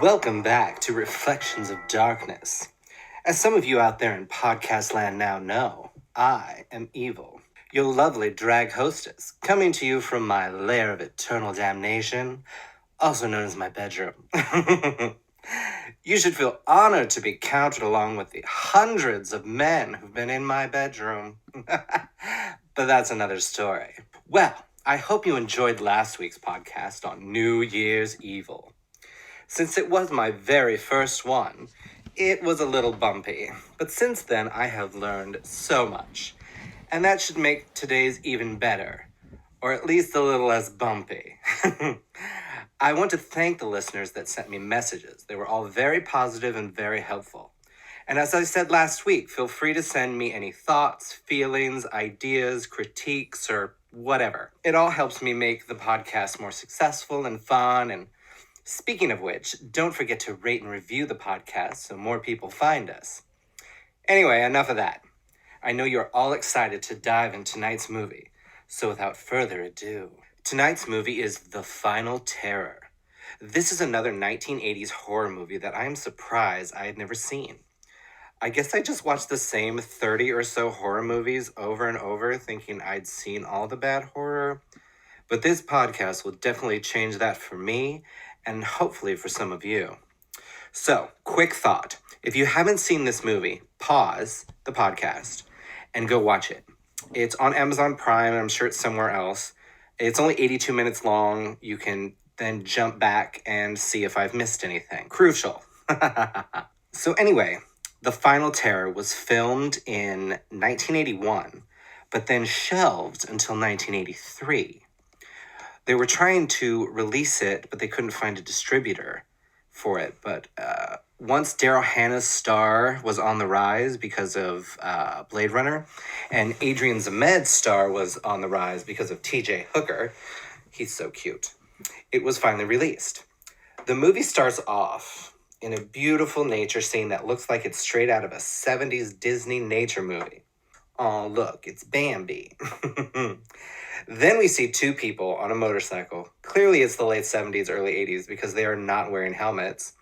Welcome back to Reflections of Darkness. As some of you out there in podcast land now know, I am Evil, your lovely drag hostess, coming to you from my lair of eternal damnation, also known as my bedroom. You should feel honored to be counted along with the hundreds of men who've been in my bedroom. But that's another story. Well, I hope you enjoyed last week's podcast on New Year's Evil. Since it was my very first one, it was a little bumpy, but since then I have learned so much, and that should make today's even better, or at least a little less bumpy. I want to thank the listeners that sent me messages. They were all very positive and very helpful. And as I said last week, feel free to send me any thoughts, feelings, ideas, critiques, or whatever. It all helps me make the podcast more successful and fun. And speaking of which, don't forget to rate and review the podcast so more people find us. Anyway, enough of that. I know you're all excited to dive into tonight's movie. So without further ado, tonight's movie is The Final Terror. This is another 1980s horror movie that I am surprised I had never seen. I guess I just watched the same 30 or so horror movies over and over thinking I'd seen all the bad horror. But this podcast will definitely change that for me and hopefully for some of you. So, quick thought. If you haven't seen this movie, pause the podcast and go watch it. It's on Amazon Prime, and I'm sure it's somewhere else. It's only 82 minutes long. You can then jump back and see if I've missed anything. Crucial. So anyway, The Final Terror was filmed in 1981, but then shelved until 1983. They were trying to release it, but they couldn't find a distributor for it. But once Daryl Hannah's star was on the rise because of Blade Runner, and Adrian Zemed's star was on the rise because of T.J. Hooker, he's so cute, it was finally released. The movie starts off in a beautiful nature scene that looks like it's straight out of a 70s Disney nature movie. Oh, look, it's Bambi. Then we see two people on a motorcycle. Clearly it's the late 70s, early 80s because they are not wearing helmets.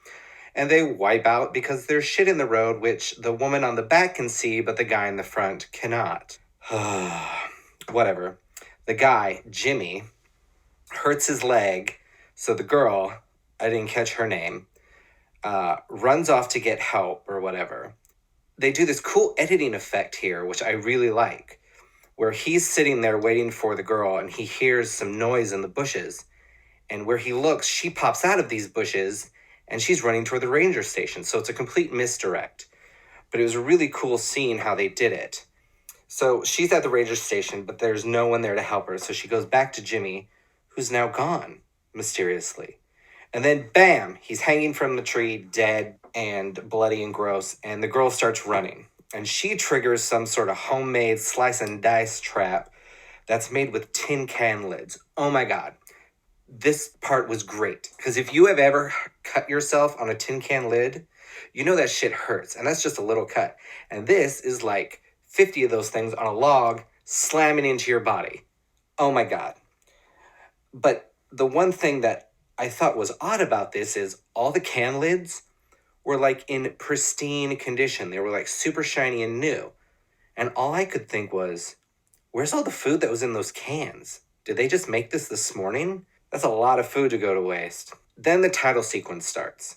And they wipe out because there's shit in the road which the woman on the back can see, but the guy in the front cannot. Whatever. The guy, Jimmy, hurts his leg, so the girl, I didn't catch her name, runs off to get help or whatever. They do this cool editing effect here, which I really like, where he's sitting there waiting for the girl and he hears some noise in the bushes. And where he looks, she pops out of these bushes and she's running toward the ranger station. So it's a complete misdirect. But it was a really cool scene how they did it. So she's at the ranger station, but there's no one there to help her. So she goes back to Jimmy, who's now gone, mysteriously. And then, bam, he's hanging from the tree, dead and bloody and gross. And the girl starts running. And she triggers some sort of homemade slice and dice trap that's made with tin can lids. Oh my God. This part was great. Because if you have ever cut yourself on a tin can lid, you know that shit hurts. And that's just a little cut. And this is like 50 of those things on a log slamming into your body. Oh my God. But the one thing that I thought was odd about this is all the can lids were like in pristine condition. They were like super shiny and new. And all I could think was, where's all the food that was in those cans? Did they just make this morning? That's a lot of food to go to waste. Then the title sequence starts.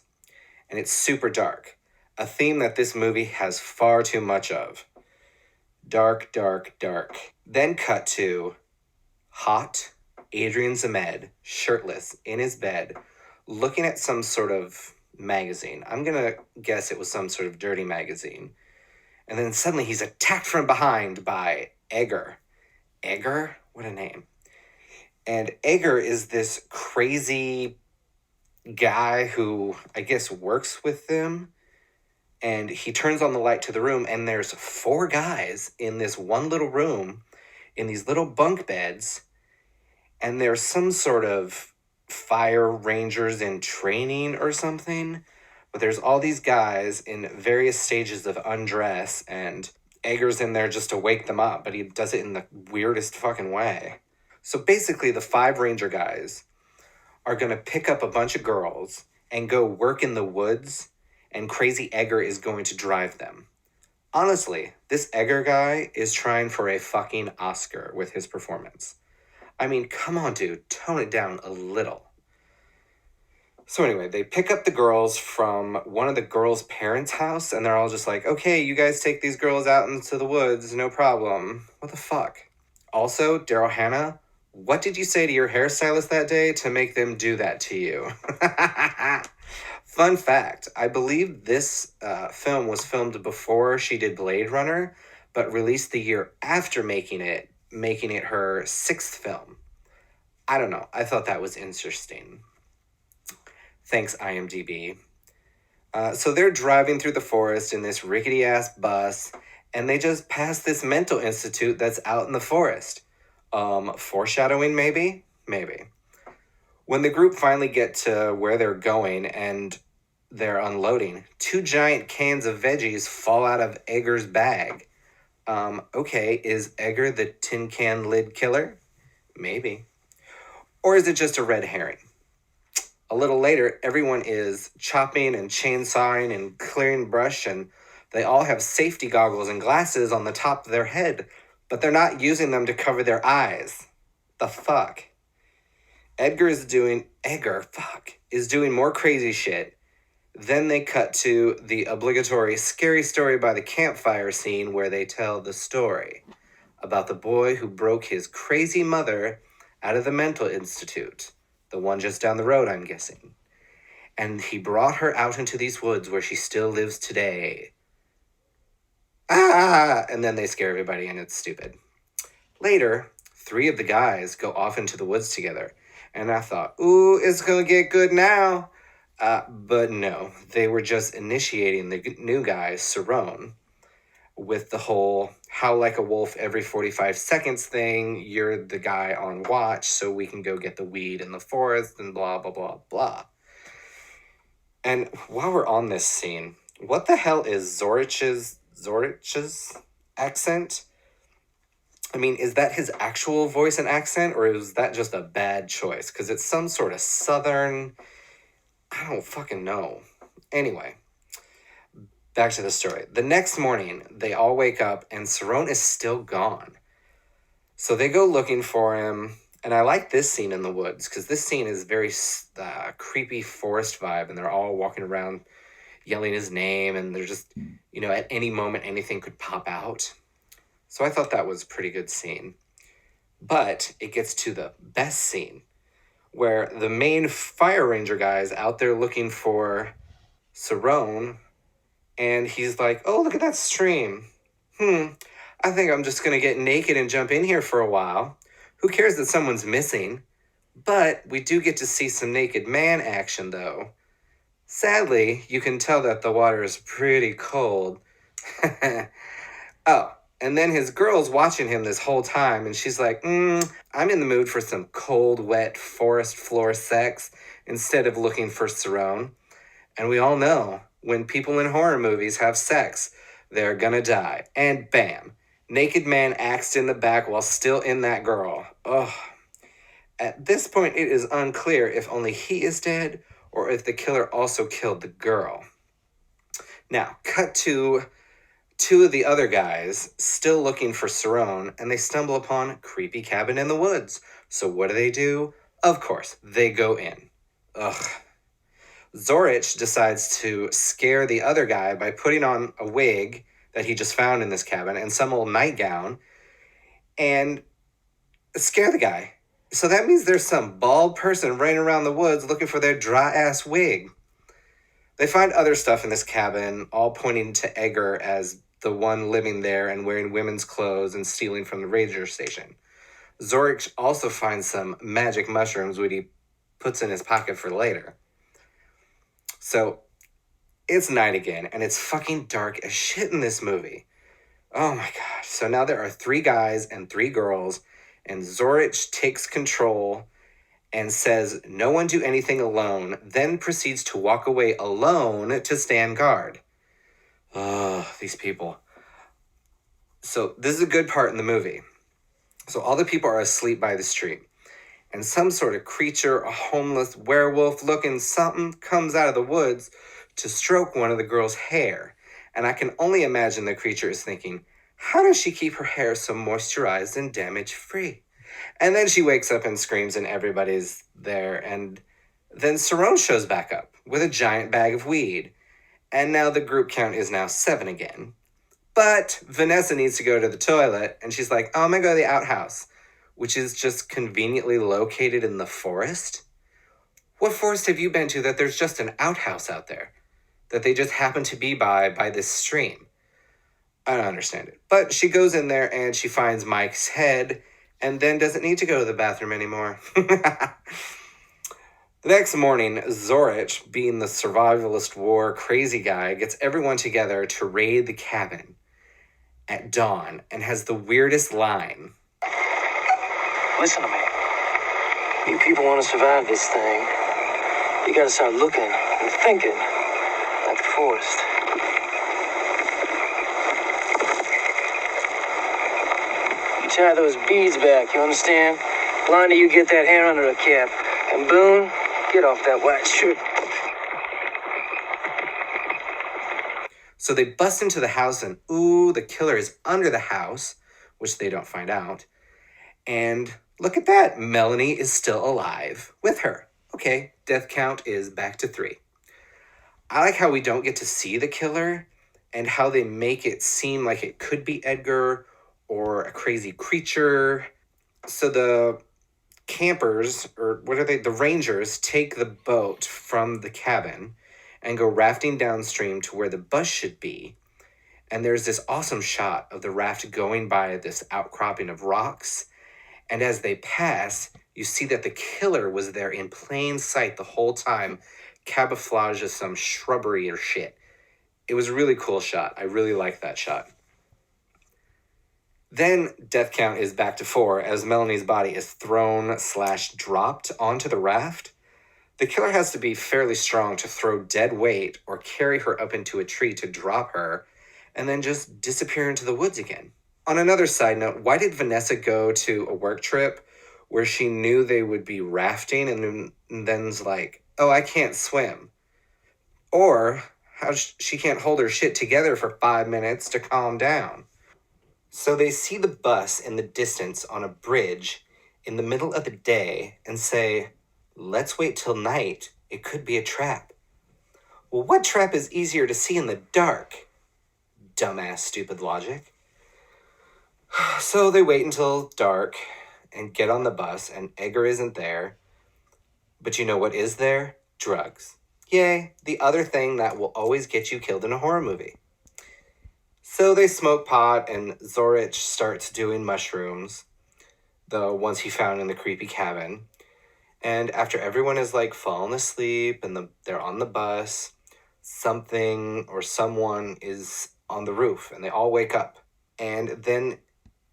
And it's super dark. A theme that this movie has far too much of. Dark, dark, dark. Then cut to hot Adrian Zemed, shirtless, in his bed, looking at some sort of magazine. I'm gonna guess it was some sort of dirty magazine. And then suddenly he's attacked from behind by Edgar. Edgar? What a name. And Edgar is this crazy guy who I guess works with them. And he turns on the light to the room and there's 4 guys in this one little room in these little bunk beds. And there's some sort of fire rangers in training or something. But there's all these guys in various stages of undress, and Edgar's in there just to wake them up, but he does it in the weirdest fucking way. So basically the 5 ranger guys are going to pick up a bunch of girls and go work in the woods, and Crazy Edgar is going to drive them. Honestly, this Edgar guy is trying for a fucking Oscar with his performance. I mean, come on, dude, tone it down a little. So anyway, they pick up the girls from one of the girls' parents' house, and they're all just like, okay, you guys take these girls out into the woods, no problem. What the fuck? Also, Daryl Hannah, what did you say to your hairstylist that day to make them do that to you? Fun fact, I believe this film was filmed before she did Blade Runner, but released the year after making it her 6th film. I don't know. I thought that was interesting. Thanks, IMDb. So they're driving through the forest in this rickety-ass bus, and they just pass this mental institute that's out in the forest. Foreshadowing, maybe? Maybe. When the group finally get to where they're going and they're unloading, 2 giant cans of veggies fall out of Edgar's bag. Okay, is Edgar the tin can lid killer? Maybe. Or is it just a red herring? A little later, everyone is chopping and chainsawing and clearing brush, and they all have safety goggles and glasses on the top of their head, but they're not using them to cover their eyes. The fuck? Edgar is doing more crazy shit. Then they cut to the obligatory scary story by the campfire scene where they tell the story about the boy who broke his crazy mother out of the mental institute. The one just down the road, I'm guessing. And he brought her out into these woods where she still lives today. Ah! And then they scare everybody and it's stupid. Later, 3 of the guys go off into the woods together. And I thought, ooh, it's gonna get good now. But no, they were just initiating the new guy, Cerrone, with the whole howl like a wolf every 45 seconds thing. You're the guy on watch so we can go get the weed in the forest and blah, blah, blah, blah. And while we're on this scene, what the hell is Zorich's accent? I mean, is that his actual voice and accent, or is that just a bad choice? Because it's some sort of southern... I don't fucking know. Anyway, back to the story. The next morning, they all wake up and Cerrone is still gone. So they go looking for him. And I like this scene in the woods because this scene is very creepy forest vibe. And they're all walking around yelling his name. And they're just, at any moment, anything could pop out. So I thought that was a pretty good scene. But it gets to the best scene, where the main fire ranger guy's out there looking for Cerrone, and he's like, oh, look at that stream. I think I'm just going to get naked and jump in here for a while. Who cares that someone's missing? But we do get to see some naked man action, though. Sadly, you can tell that the water is pretty cold. Oh, and then his girl's watching him this whole time, and she's like, I'm in the mood for some cold, wet, forest floor sex instead of looking for Cerrone. And we all know, when people in horror movies have sex, they're gonna die. And bam, naked man axed in the back while still in that girl. Ugh. At this point, it is unclear if only he is dead or if the killer also killed the girl. Now, cut to 2 of the other guys still looking for Cerrone, and they stumble upon Creepy Cabin in the Woods. So what do? Of course, they go in. Ugh. Zorich decides to scare the other guy by putting on a wig that he just found in this cabin and some old nightgown and scare the guy. So that means there's some bald person running around the woods looking for their dry-ass wig. They find other stuff in this cabin, all pointing to Edgar as the one living there and wearing women's clothes and stealing from the ranger station. Zorich also finds some magic mushrooms, which he puts in his pocket for later. So, it's night again, and it's fucking dark as shit in this movie. Oh my gosh. So now there are 3 guys and 3 girls, and Zorich takes control and says, no one do anything alone, then proceeds to walk away alone to stand guard. Oh, these people. So this is a good part in the movie. So all the people are asleep by the street. and some sort of creature, a homeless werewolf looking something, comes out of the woods to stroke one of the girl's hair. And I can only imagine the creature is thinking, how does she keep her hair so moisturized and damage free? And then she wakes up and screams, and everybody's there. And then Cerrone shows back up with a giant bag of weed. And now the group count is now 7 again. But Vanessa needs to go to the toilet, and she's like, oh, I'm gonna go to the outhouse, which is just conveniently located in the forest. What forest have you been to that there's just an outhouse out there? That they just happen to be by this stream? I don't understand it. But she goes in there and she finds Mike's head and then doesn't need to go to the bathroom anymore. The next morning, Zorich, being the survivalist war crazy guy, gets everyone together to raid the cabin at dawn and has the weirdest line. Listen to me. You people want to survive this thing. You gotta start looking and thinking like the forest. You tie those beads back, you understand? Blondie, you get that hair under a cap. And Boone, get off that white shirt. So they bust into the house and, ooh, the killer is under the house, which they don't find out. And look at that, Melanie is still alive with her. Okay, death count is back to 3. I like how we don't get to see the killer and how they make it seem like it could be Edgar or a crazy creature. So the campers, or what are they? The rangers take the boat from the cabin and go rafting downstream to where the bus should be. And there's this awesome shot of the raft going by this outcropping of rocks. And as they pass, you see that the killer was there in plain sight the whole time, camouflage as some shrubbery or shit. It was a really cool shot. I really like that shot. Then death count is back to 4 as Melanie's body is thrown/dropped onto the raft. The killer has to be fairly strong to throw dead weight or carry her up into a tree to drop her and then just disappear into the woods again. On another side note, why did Vanessa go to a work trip where she knew they would be rafting and then's like, oh, I can't swim? Or how she can't hold her shit together for 5 minutes to calm down. So they see the bus in the distance on a bridge in the middle of the day and say, let's wait till night. It could be a trap. Well, what trap is easier to see in the dark? Dumbass, stupid logic. So they wait until dark and get on the bus, and Edgar isn't there. But you know what is there? Drugs. Yay, the other thing that will always get you killed in a horror movie. So they smoke pot, and Zorich starts doing mushrooms, the ones he found in the creepy cabin. And after everyone is like fallen asleep and they're on the bus, something or someone is on the roof and they all wake up. And then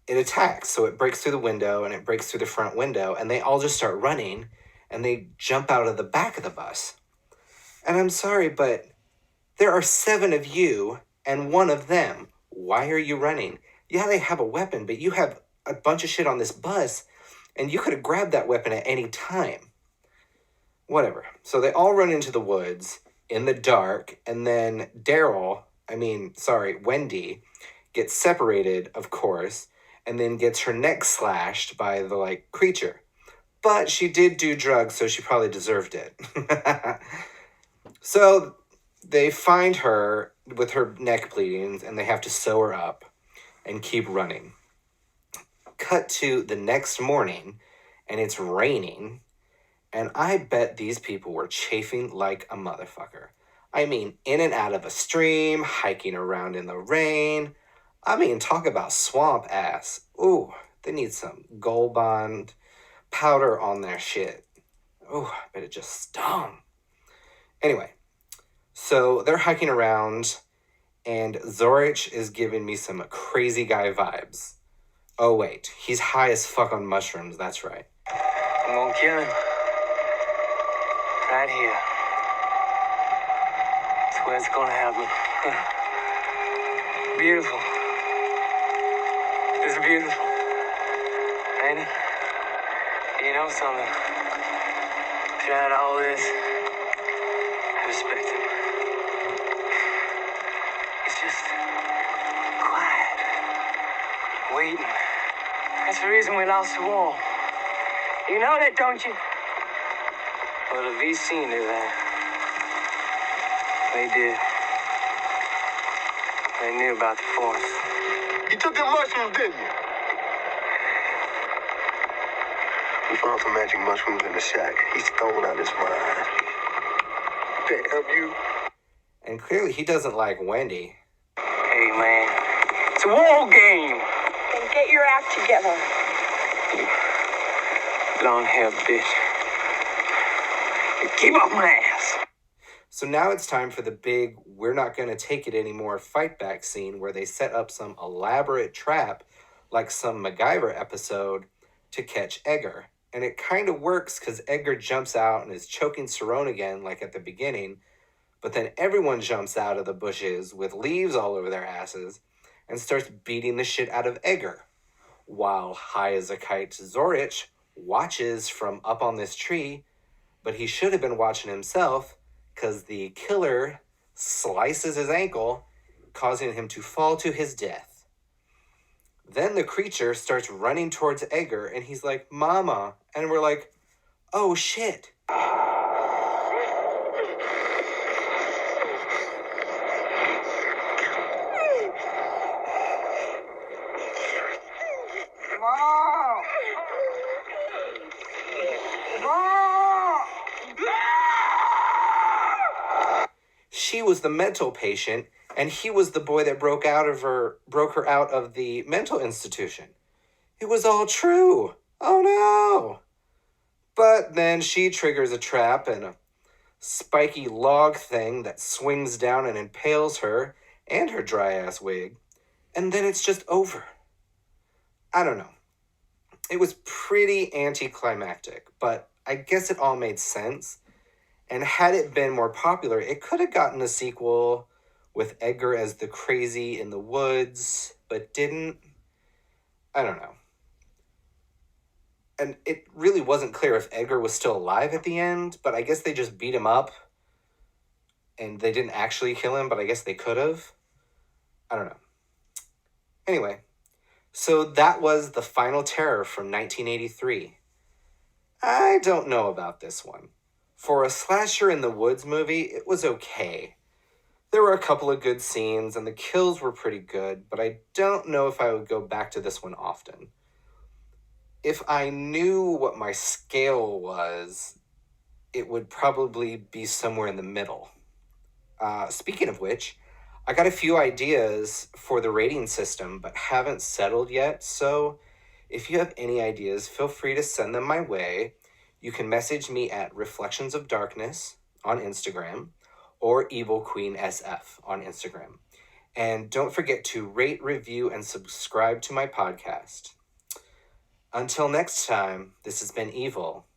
it attacks. So it breaks through the window and it breaks through the front window and they all just start running and they jump out of the back of the bus. And I'm sorry, but there are 7 of you and 1 of them. Why are you running? Yeah, they have a weapon, but you have a bunch of shit on this bus and you could have grabbed that weapon at any time. Whatever. So they all run into the woods in the dark, and then Wendy gets separated, of course, and then gets her neck slashed by the, creature. But she did do drugs, so she probably deserved it. So they find her with her neck bleeding, and they have to sew her up and keep running. Cut to the next morning, and it's raining, and I bet these people were chafing like a motherfucker. I mean, in and out of a stream, hiking around in the rain. I mean, talk about swamp ass. Ooh, they need some Gold Bond powder on their shit. Ooh, I bet it just stung. Anyway, so they're hiking around, and Zorich is giving me some crazy guy vibes. Oh, wait, he's high as fuck on mushrooms, that's right. I'm gonna kill him. Right here. That's where it's gonna happen. Beautiful. It's beautiful. Ain't it? You know something? Throughout all this, I respect him. He's just quiet, waiting. That's the reason we lost the war. You know that, don't you? Well, the VC knew that. They did. They knew about the force. You took the mushrooms, didn't you? We found some magic mushrooms in the shack. He's thrown out his mind. Damn you. And clearly he doesn't like Wendy. Hey, man. It's a war game. Then get your act together. Long-haired bitch. Keep off my ass. So now it's time for the big "we're not going to take it anymore" fight back scene where they set up some elaborate trap like some MacGyver episode to catch Edgar. And it kind of works because Edgar jumps out and is choking Cerrone again like at the beginning, but then everyone jumps out of the bushes with leaves all over their asses and starts beating the shit out of Edgar. While high as a kite Zorich watches from up on this tree, but he should have been watching himself because the killer slices his ankle, causing him to fall to his death. Then the creature starts running towards Edgar, and he's like, "Mama." And we're like, oh shit. She was the mental patient, and he was the boy that broke her out of the mental institution. It was all true. Oh no. But then she triggers a trap and a spiky log thing that swings down and impales her and her dry ass wig. And then it's just over. I don't know. It was pretty anticlimactic, but I guess it all made sense. And had it been more popular, it could have gotten a sequel with Edgar as the crazy in the woods, but didn't. I don't know. And it really wasn't clear if Edgar was still alive at the end, but I guess they just beat him up. And they didn't actually kill him, but I guess they could have. I don't know. Anyway, so that was The Final Terror from 1983. I don't know about this one. For a slasher in the woods movie, it was okay. There were a couple of good scenes, and the kills were pretty good, but I don't know if I would go back to this one often. If I knew what my scale was, it would probably be somewhere in the middle. Speaking of which, I got a few ideas for the rating system, but haven't settled yet, so if you have any ideas, feel free to send them my way. You can message me at Reflections of Darkness on Instagram or Evil Queen SF on Instagram. And don't forget to rate, review, and subscribe to my podcast. Until next time, this has been Evil.